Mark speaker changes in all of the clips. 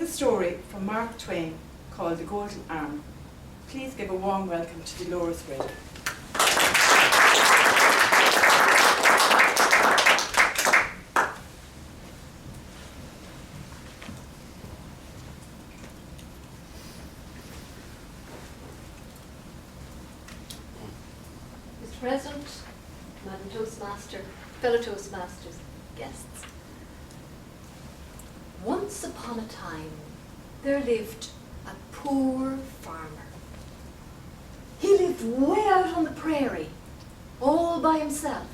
Speaker 1: story from Mark Twain called The Golden Arm. Please give a warm welcome to Dolores Brady.
Speaker 2: Mr. President, Madam Toastmaster, fellow Toastmasters, guests. Once upon a time, there lived a poor farmer. He lived way out on the prairie, all by himself,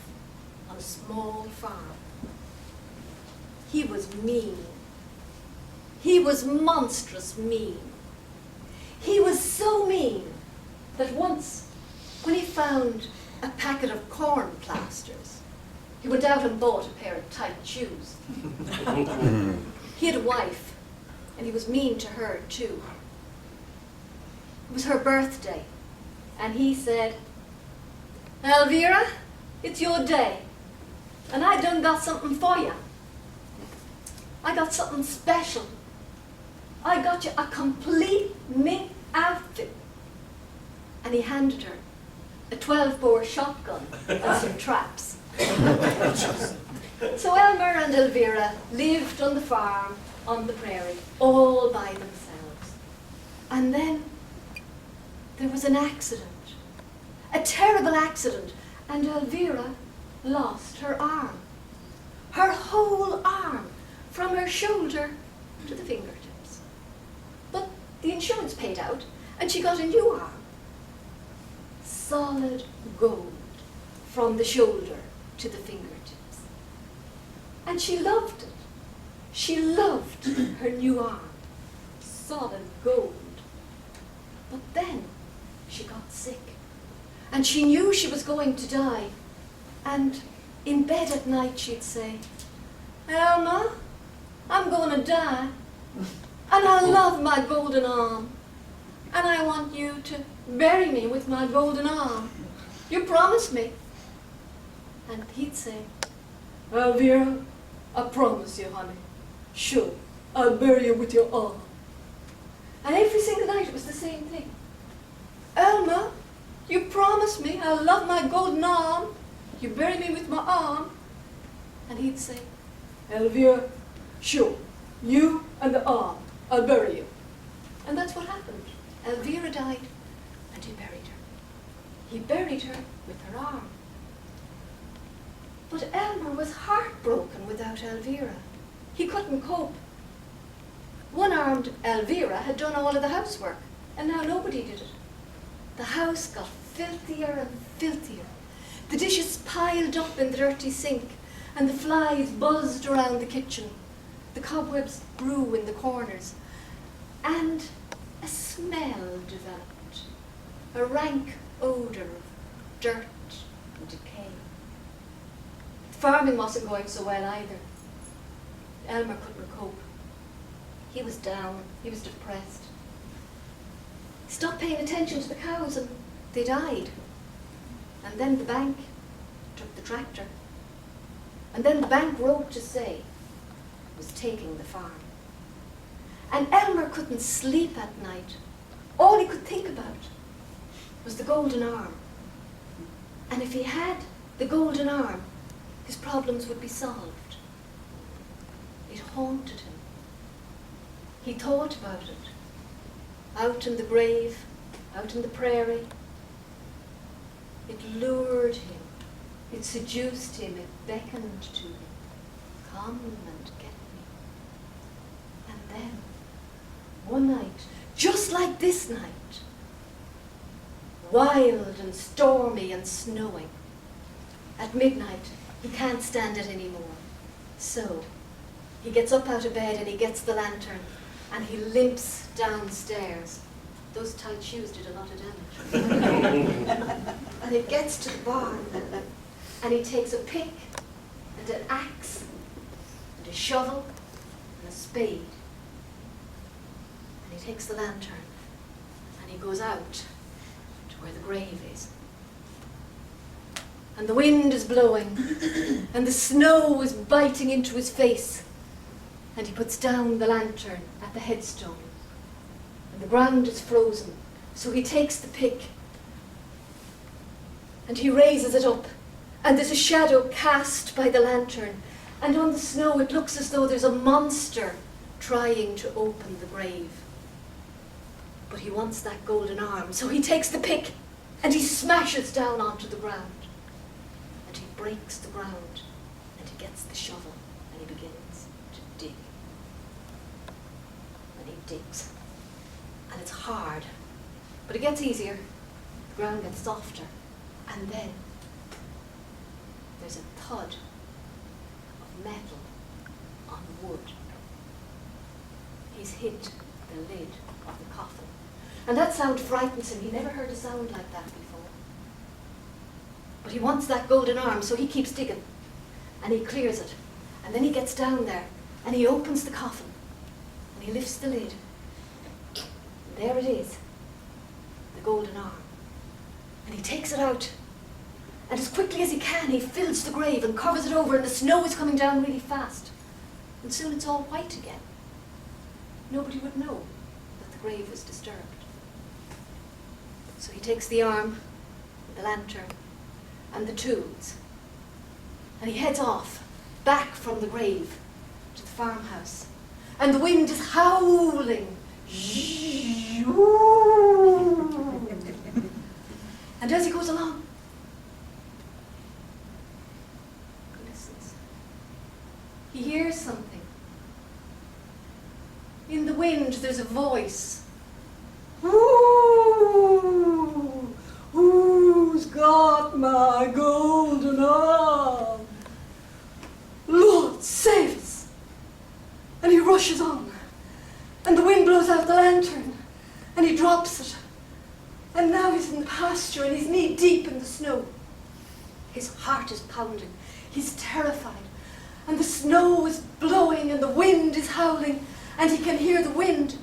Speaker 2: on a small farm. He was mean. He was monstrous mean. He was so mean that once, when he found a packet of corn plasters, he went out and bought a pair of tight shoes. He had a wife, and he was mean to her too. It was her birthday, and he said, "Elvira, it's your day, and I done got something for you. I got something special. I got you a complete mink outfit." And he handed her a 12-bore shotgun and some traps. So Elmer and Elvira lived on the farm, on the prairie, all by themselves. And then there was an accident, a terrible accident, and Elvira lost her arm. Her whole arm, from her shoulder to the fingertips. But the insurance paid out, and she got a new arm. Solid gold, from the shoulder to the fingertips. And she loved it. She loved her new arm, solid gold. But then she got sick, and she knew she was going to die. And in bed at night she'd say, "Elma, I'm going to die, and I love my golden arm, and I want you to bury me with my golden arm. You promised me." And he'd say, "Elvira, I promise you, honey. Sure, I'll bury you with your arm." And every single night it was the same thing. "Elma, you promised me I love my golden arm. You bury me with my arm." And he'd say, "Elvira, sure, you and the arm, I'll bury you." And that's what happened. Elvira died, and he buried her. He buried her with her arm. But Elmer was heartbroken without Elvira. He couldn't cope. One-armed Elvira had done all of the housework, and now nobody did it. The house got filthier and filthier. The dishes piled up in the dirty sink, and the flies buzzed around the kitchen. The cobwebs grew in the corners, and a smell developed, a rank odor of dirt and decay. Farming wasn't going so well either. Elmer couldn't cope. He was down, he was depressed. He stopped paying attention to the cows and they died. And then the bank took the tractor. And then the bank wrote to say it was taking the farm. And Elmer couldn't sleep at night. All he could think about was the golden arm. And if he had the golden arm, his problems would be solved. It haunted him. He thought about it. Out in the grave, out in the prairie. It lured him. It seduced him. It beckoned to him. Come and get me. And then, one night, just like this night, wild and stormy and snowing, at midnight, he can't stand it anymore. So he gets up out of bed and he gets the lantern and he limps downstairs. Those tight shoes did a lot of damage. And he gets to the barn and he takes a pick and an axe and a shovel and a spade. And he takes the lantern and he goes out to where the grave is. And the wind is blowing, and the snow is biting into his face. and he puts down the lantern at the headstone. And the ground is frozen, so he takes the pick and he raises it up, and there's a shadow cast by the lantern, and on the snow it looks as though there's a monster trying to open the grave. But he wants that golden arm, so he takes the pick and he smashes down onto the ground, and he breaks the ground, and he gets the shovel and he begins to dig. And he digs, and it's hard, but it gets easier. The ground gets softer, and then there's a thud of metal on wood. He's hit the lid of the coffin, and that sound frightens him. He never heard a sound like that before. But he wants that golden arm, so he keeps digging, and he clears it, and then he gets down there, and he opens the coffin, and he lifts the lid, and there it is, the golden arm. And he takes it out, and as quickly as he can, he fills the grave and covers it over, and the snow is coming down really fast. And soon it's all white again. Nobody would know that the grave was disturbed. So he takes the arm, the lantern, and the tools, and he heads off, back from the grave, to the farmhouse. And the wind is howling. And as he goes along, he listens. He hears something. In the wind, there's a voice. Ooh, who's got my golden arm? Lord, save us! And he rushes on, and the wind blows out the lantern, and he drops it. And now he's in the pasture, and he's knee deep in the snow. His heart is pounding. He's terrified. And the snow is blowing, and the wind is howling, and he can hear the wind.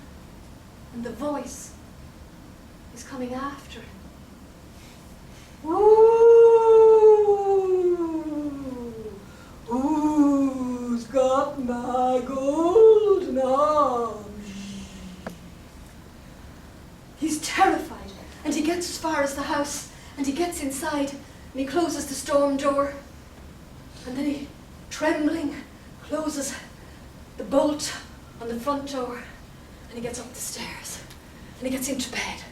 Speaker 2: And the voice is coming after him. Ooh, who's got my golden arm? He's terrified. And he gets as far as the house, and he gets inside, and he closes the storm door, and then he, trembling, closes the bolt on the front door, and he gets up the stairs, and he gets into bed,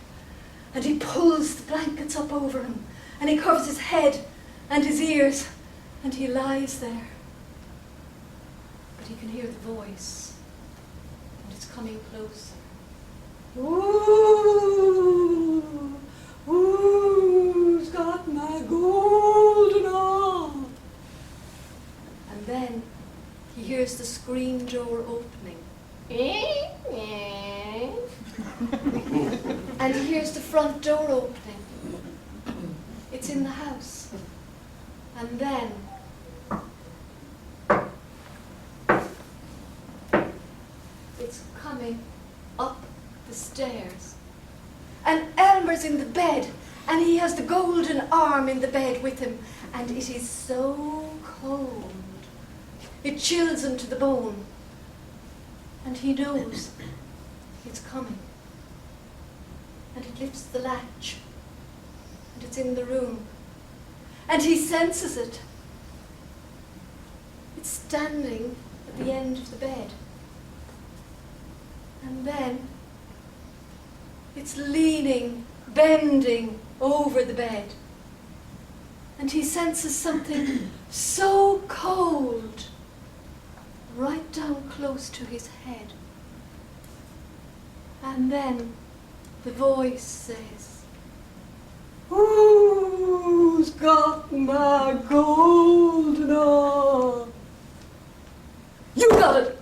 Speaker 2: and he pulls the blankets up over him, and he covers his head and his ears, and he lies there. But he can hear the voice, and it's coming closer. Ooh, who's got my golden arm? And then he hears the screen door opening. And he hears the front door opening. It's in the house. And then it's coming up the stairs. And Elmer's in the bed, and he has the golden arm in the bed with him, and it is so cold. It chills him to the bone. And he knows it's coming. And he lifts the latch, and it's in the room. And he senses it. It's standing at the end of the bed. And then it's leaning, bending over the bed. And he senses something so cold right down close to his head. And then the voice says, "Who's got my golden arm?" You got it!